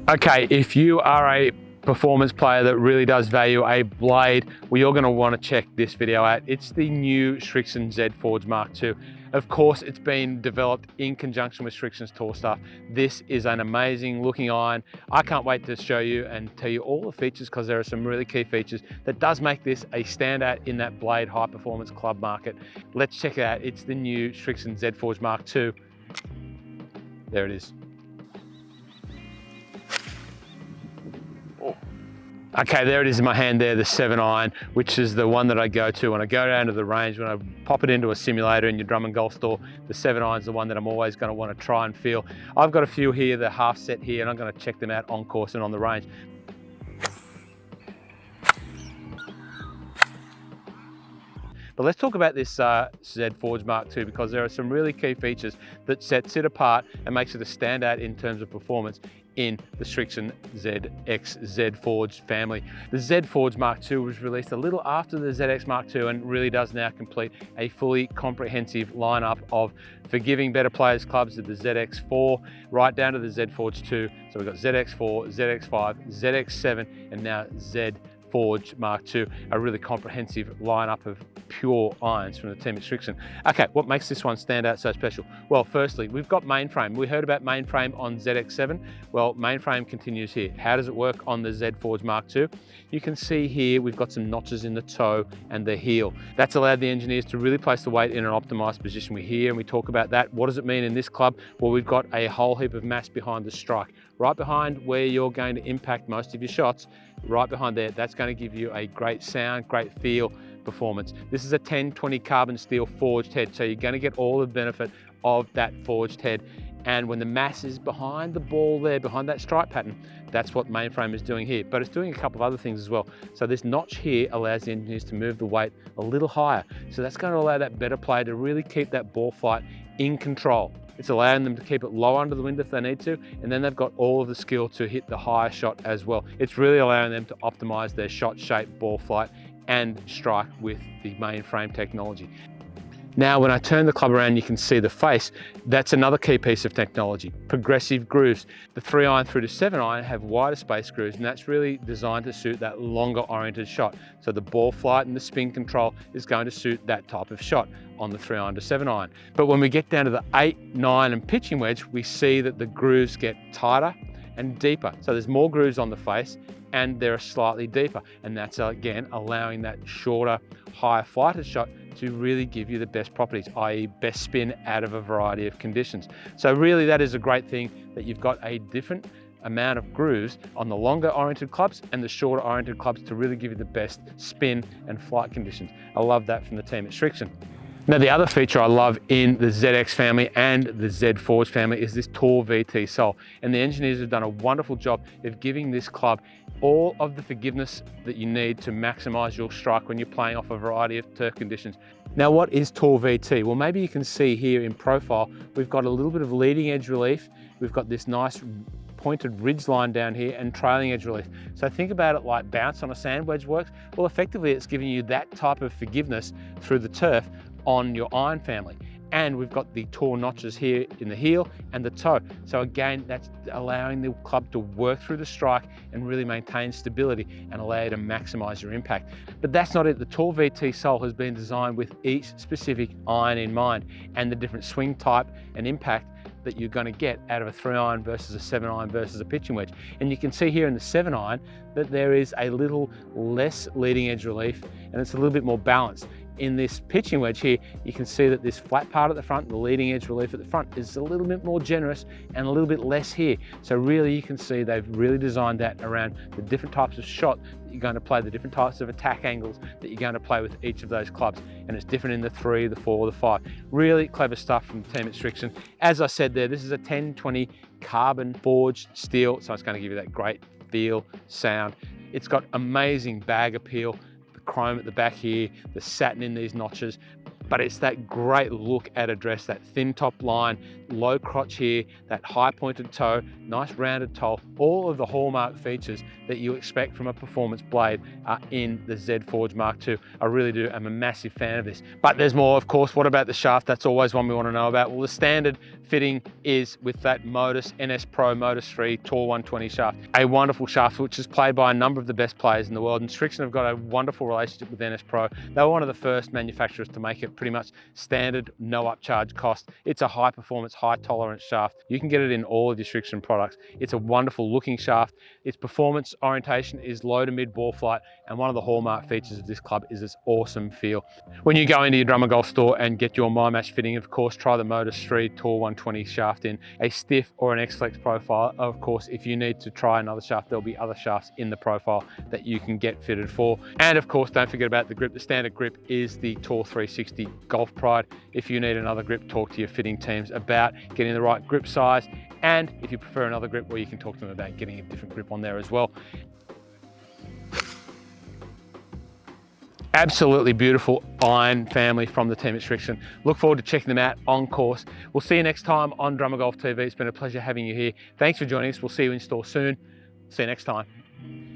Okay, if you are a performance player that really does value a blade, well, you're going to want to check this video out. It's the new Srixon Z-Forged MKII. Of course, it's been developed in conjunction with Srixon's tool stuff. This is an amazing looking iron. I can't wait to show you and tell you all the features, because there are some really key features that does make this a standout in that blade high performance club market. Let's check it out. It's the new Srixon Z-Forged MKII. There it is. Okay, there it is in my hand there, the 7 iron, which is the one that I go to when I go down to the range. When I pop it into a simulator in your Drummond golf store, the 7 iron is the one that I'm always going to want to try and feel. I've got a few here, the half set here, and I'm going to check them out on course and on the range. But let's talk about this Z-Forged MKII, because there are some really key features that sets it apart and makes it a standout in terms of performance in the Srixon ZX Z-Forged family. The Z-Forged MKII was released a little after the ZX MKII and really does now complete a fully comprehensive lineup of forgiving better players clubs, at the ZX4 right down to the Z-Forged 2. So we've got ZX4, ZX5, ZX7 and now Z-Forged MKII, a really comprehensive lineup of pure irons from the team at Srixon. Okay, what makes this one stand out so special? Well, firstly, we've got mainframe. We heard about mainframe on ZX7. Well, mainframe continues here. How does it work on the Z-Forged MKII? You can see here we've got some notches in the toe and the heel. That's allowed the engineers to really place the weight in an optimized position. We hear and we talk about that. What does it mean in this club? Well, we've got a whole heap of mass behind the strike, right behind where you're going to impact most of your shots. Right behind there, that's going to give you a great sound, great feel, performance. This is a 1020 carbon steel forged head, so you're going to get all the benefit of that forged head. And when the mass is behind the ball there, behind that stripe pattern, that's what mainframe is doing here. But it's doing a couple of other things as well. So this notch here allows the engineers to move the weight a little higher. So that's going to allow that better player to really keep that ball flight in control. It's allowing them to keep it low under the wind if they need to, and then they've got all of the skill to hit the higher shot as well. It's really allowing them to optimize their shot shape, ball flight, and strike with the mainframe technology. Now, when I turn the club around, you can see the face. That's another key piece of technology, progressive grooves. The 3 iron through to 7 iron have wider space grooves, and that's really designed to suit that longer oriented shot. So the ball flight and the spin control is going to suit that type of shot on the 3 iron to 7 iron. But when we get down to the 8, 9 and pitching wedge, we see that the grooves get tighter and deeper. So there's more grooves on the face and they're slightly deeper. And that's again allowing that shorter, higher flighted shot to really give you the best properties, i.e. best spin out of a variety of conditions. So really that is a great thing, that you've got a different amount of grooves on the longer oriented clubs and the shorter oriented clubs to really give you the best spin and flight conditions. I love that from the team at Srixon. Now, the other feature I love in the ZX family and the Z-Forged family is this tall VT sole. And the engineers have done a wonderful job of giving this club all of the forgiveness that you need to maximize your strike when you're playing off a variety of turf conditions. Now, what is tall VT? Well, maybe you can see here in profile, we've got a little bit of leading edge relief. We've got this nice pointed ridge line down here and trailing edge relief. So think about it like bounce on a sand wedge works. Well, effectively, it's giving you that type of forgiveness through the turf on your iron family. And we've got the tall notches here in the heel and the toe. So again, that's allowing the club to work through the strike and really maintain stability and allow you to maximize your impact. But that's not it. The tall VT sole has been designed with each specific iron in mind and the different swing type and impact that you're going to get out of a 3 iron versus a 7 iron versus a pitching wedge. And you can see here in the 7 iron that there is a little less leading edge relief and it's a little bit more balanced. In this pitching wedge here, you can see that this flat part at the front, the leading edge relief at the front, is a little bit more generous and a little bit less here. So really you can see they've really designed that around the different types of shot that you're going to play, the different types of attack angles that you're going to play with each of those clubs. And it's different in the 3, the 4, the 5. Really clever stuff from the team at Srixon. As I said there, this is a 1020 carbon forged steel, so it's going to give you that great feel, sound. It's got amazing bag appeal, chrome at the back here, the satin in these notches, but it's that great look at a dress, that thin top line, low crotch here, that high pointed toe, nice rounded toe, all of the hallmark features that you expect from a performance blade are in the Z-Forged Mark II. I really do, I'm a massive fan of this. But there's more, of course. What about the shaft? That's always one we want to know about. Well, the standard fitting is with that Modus NS PRO Modusa 3 Tall 120 shaft, a wonderful shaft which is played by a number of the best players in the world, and Srixon have got a wonderful relationship with NS PRO. They were one of the first manufacturers to make it pretty much standard, no upcharge cost. It's a high performance, high tolerance shaft. You can get it in all of your Srixon products. It's a wonderful looking shaft. Its performance orientation is low to mid ball flight, and one of the hallmark features of this club is its awesome feel. When you go into your Drummond Golf store and get your My Match fitting, of course, try the Modus 3 Tall 120 shaft in a stiff or an X-Flex profile. Of course, if you need to try another shaft, there'll be other shafts in the profile that you can get fitted for. And of course, don't forget about the grip. The standard grip is the Tour 360 Golf Pride. If you need another grip, talk to your fitting teams about getting the right grip size. And if you prefer another grip, well, you can talk to them about getting a different grip on there as well. Absolutely beautiful iron family from the team at Srixon. Look forward to checking them out on course. We'll see you next time on Drummond Golf TV. It's been a pleasure having you here. Thanks for joining us. We'll see you in store soon. See you next time.